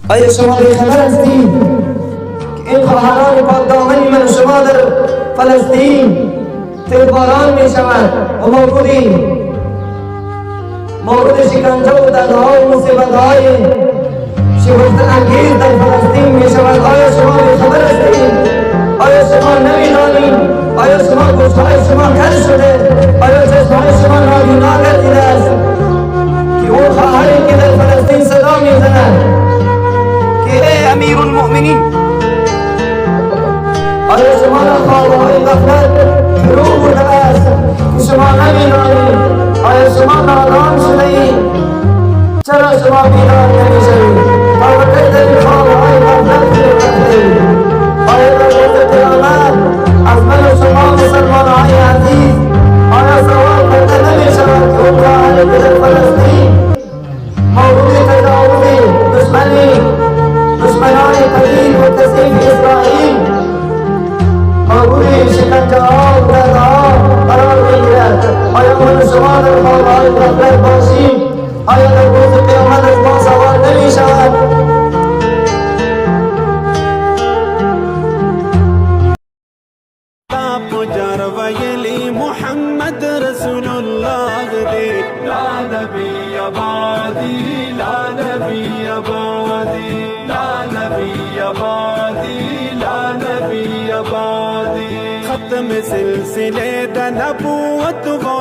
آیا شما بیخبر هستید که این خواهران پاک دامنی من شما در فلسطین تیرباران می شود و مورد شکنجه و دردها و مصیبتهای شگفت انگیز در فلسطین می شود؟ آیا شما بیخبر هستید؟ آیا شما نمی‌دانید؟ آیا شما گوش‌های شما کج شده؟ آیا چشم‌های شما نابینا گردیده است که اون خواهری که در فلسطین صدا می‌زند که ای امیرالمؤمنین؟ آیا شما را خوابهای غفلت فرو برده است که شما نمی‌دانید؟ آیا شما نادان شده‌اید؟ چرا شما بیدار نمی‌شوید تا وقتی در این خوابهای غفلت فرو رفته‌اید؟ آیا در روز قیامت از من و شما مسلمان‌های عزیز آیا سوال کرده نمی‌شود که اون خواهری که در فلسطین مورد تجاوز دشمنان قدیم و کثیف اسرائیل مورد شکنجه‌ها و دردها قرار می‌گیرد؟ آیا من و شما در خوابهای غفلت باشیم؟ آیا در روز قیامت از ما سوال نمی‌شود؟ محمد رسول الله دے لا نبی آبادی لا نبی آبادی لا نبی آبادی لا نبی آبادی ختم سلسلے نبوت